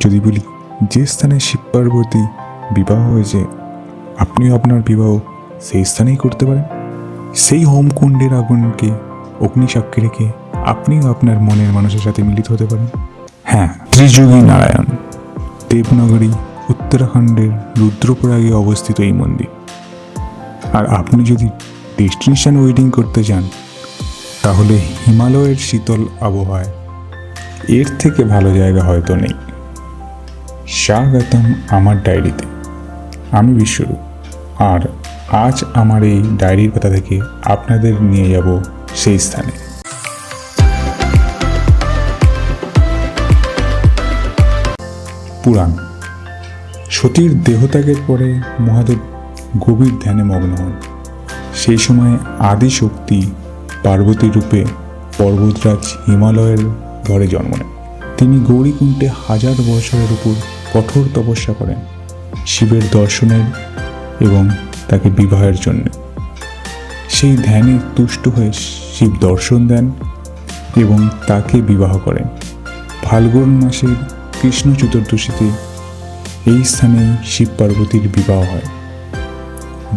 যদি বলি যে স্থানে শিব পার্বতী বিবাহ হয়েছে, আপনিও আপনার বিবাহ সেই স্থানেই করতে পারেন। সেই হোমকুণ্ডের আগুনকে অগ্নিসাক্ষী রেখে আপনিও আপনার মনের মানুষের সাথে মিলিত হতে পারেন। হ্যাঁ, ত্রিযোগী নারায়ণ, দেবনগরী, উত্তরাখণ্ডের রুদ্রপ্রয়াগে অবস্থিত এই মন্দির। আর আপনি যদি ডেস্টিনেশন ওয়েডিং করতে চান, তাহলে হিমালয়ের শীতল আবহাওয়ায় এর থেকে ভালো জায়গা হয়তো নেই। স্বাগতম আমার ডায়েরিতে। আমি বিশ্বরূপ, আর আজ আমার এই ডায়েরির পাতা থেকে আপনাদের নিয়ে যাব সেই স্থানে। পুরাণ। সতীর দেহত্যাগের পরে মহাদেব গভীর ধ্যানে মগ্ন হন। সেই সময় আদি শক্তি পার্বতী রূপে পর্বতরাজ হিমালয়ের ঘরে জন্ম নেন। তিনি গৌরীকুণ্ডে 1000 বছরের উপর কঠোর তপস্যা করেন শিবের দর্শনের এবং তাকে বিবাহের জন্য। সেই ধ্যানে তুষ্ট হয়ে শিব দর্শন দেন এবং তাকে বিবাহ করেন। ফাল্গুন মাসের কৃষ্ণ চতুর্দশীতে এই স্থানেই শিব পার্বতীর বিবাহ হয়।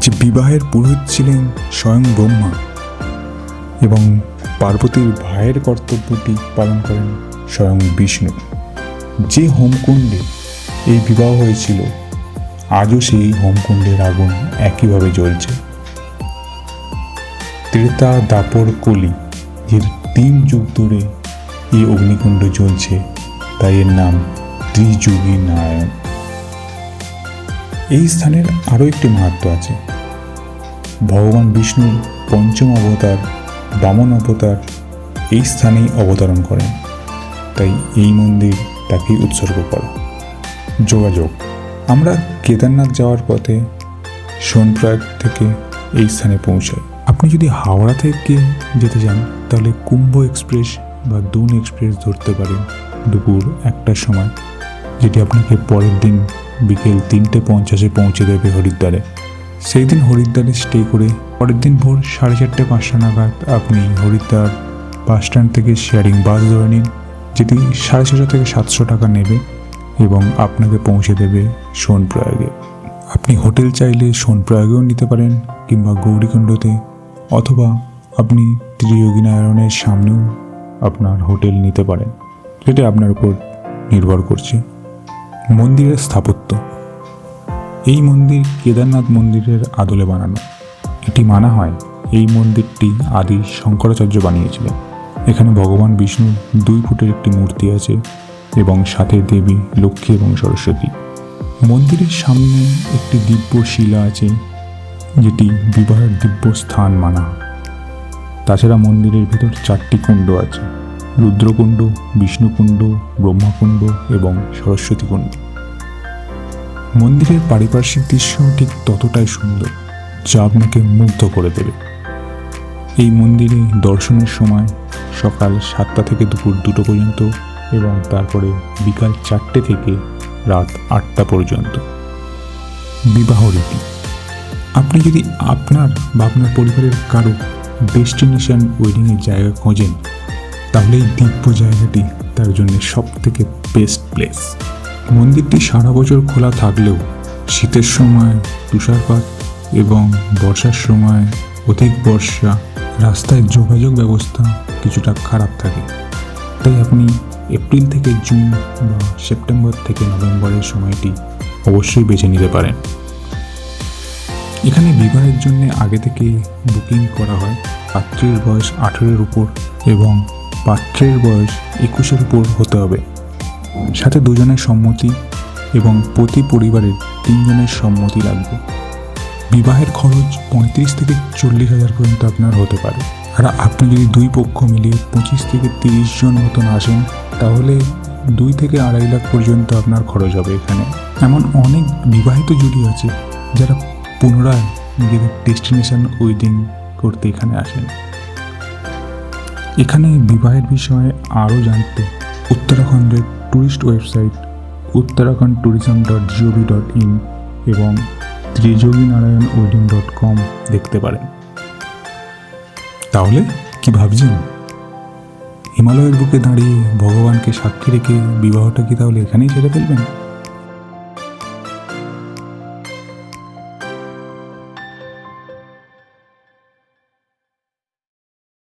যে বিবাহের পুরোহিত ছিলেন স্বয়ং ব্রহ্মা এবং পার্বতীর ভাইয়ের কর্তব্যটি পালন করেন স্বয়ং বিষ্ণু। যে হোমকুণ্ডে এই বিবাহ হয়েছিল, আজও সেই হোমকুণ্ডের আগুন একইভাবে জ্বলছে। ত্রেতা, দাপর, কলি, এর 3 যুগ ধরে এই অগ্নিকুণ্ড জ্বলছে, তাই এর নাম ত্রিযোগী নারায়ণ। এই স্থানের আরও একটি মাহাত্ম্য আছে। ভগবান বিষ্ণুর 5ম অবতার বামন অবতার এই স্থানেই অবতরণ করেন, তাই এই মন্দির তাকেই উৎসর্গ করা। যোগাযোগ। আমরা কেদারনাথ যাওয়ার পথে সোনপ্রয়াগ থেকে এই স্থানে পৌঁছাই। আপনি যদি হাওড়া থেকে যেতে চান, তাহলে কুম্ভ এক্সপ্রেস বা দুন এক্সপ্রেস ধরতে পারেন দুপুর 1টার সময়, যেটি আপনাকে পরের দিন বিকেল 3:50 পৌঁছে দেবে হরিদ্বারে। সেই দিন হরিদ্বারে স্টে করে পরের দিন ভোর 4:30-5টা নাগাদ আপনি হরিদ্বার বাস স্ট্যান্ড থেকে শেয়ারিং বাস ধরে নিন, যেটি 650 থেকে 700 টাকা নেবে এবং আপনাকে পৌঁছে দেবে সোনপ্রয়াগে। আপনি হোটেল চাইলে সোনপ্রয়াগেও নিতে পারেন কিংবা গৌরীকুণ্ডতে, অথবা আপনি ত্রিযোগী নারায়ণের সামনেও আপনার হোটেল নিতে পারেন, যেটা আপনার উপর নির্ভর করছে। মন্দিরের স্থাপত্য। এই মন্দির কেদারনাথ মন্দিরের আদলে বানানো। এটি মানা হয় এই মন্দিরটি আদি শঙ্করাচার্য বানিয়েছিলেন। এখানে ভগবান বিষ্ণুর 2 ফুটের একটি মূর্তি আছে এবং সাথে দেবী লক্ষ্মী এবং সরস্বতী। মন্দিরের সামনে একটি দিব্য শিলা আছে, যেটি বিবাহের দিব্য স্থান মানা হয়। তাছাড়া মন্দিরের ভিতর 4টি কুণ্ড আছে: রুদ্রকুণ্ড, বিষ্ণুকুণ্ড, ব্রহ্মকুণ্ড এবং সরস্বতী কুণ্ড। মন্দিরের পারিপার্শ্বিক দৃশ্য ঠিক ততটাই সুন্দর, যা আপনাকে মুগ্ধ করে দেবে। এই মন্দিরে দর্শনের সময় সকাল 7টা থেকে দুপুর 2টো পর্যন্ত এবং তারপরে বিকাল 4টে থেকে রাত 8টা পর্যন্ত। বিবাহ রীতি। আপনি যদি আপনার বা আপনার পরিবারের কারো ডেস্টিনেশন ওয়েডিংয়ের জায়গা খোঁজেন, তাহলে এই দিব্য জায়গাটি তার জন্য সবথেকে বেস্ট প্লেস। মন্দিরটি সারা বছর খোলা থাকলেও শীতের সময় তুষারপাত এবং বর্ষার সময় অধিক বর্ষা, রাস্তায় যোগাযোগ ব্যবস্থা কিছুটা খারাপ থাকে, তাই আপনি এপ্রিল থেকে জুন বা সেপ্টেম্বর থেকে নভেম্বরের সময়টি অবশ্যই বেছে নিতে পারেন। এখানে বিবাহের জন্য আগে থেকে বুকিং করা হয়। পাত্রীর বয়স 18-এর উপর এবং পাত্রের বয়স 21-এর উপর হতে হবে। সাথে 2 জনের সম্মতি এবং প্রতি পরিবারের 3 জনের সম্মতি লাগবে। বিবাহের খরচ 35 থেকে 40,000 পর্যন্ত আপনার হতে পারে। আর আপনি যদি 2 পক্ষ মিলিয়ে 25 থেকে 30 জন মতন আসেন, তাহলে 2 থেকে 2.5 লাখ পর্যন্ত আপনার খরচ হবে। এখানে এমন অনেক বিবাহিত জুটি আছে যারা পুনরায় নিজেদের ডেস্টিনেশন ওয়েডিং করতে এখানে আসেন। এখানে বিবাহের বিষয়ে আরও জানতে উত্তরাখণ্ডের ট্যুরিস্ট ওয়েবসাইট uttarakhand.tourism.gov.in এবং trijoginarayanwedding.com দেখতে পারেন। তাহলে কি ভাবছেন? হিমালয়ের বুকে দাঁড়িয়ে ভগবানকে সাক্ষী রেখে বিবাহটা কি তাহলে এখানেই সেরে ফেলবেন?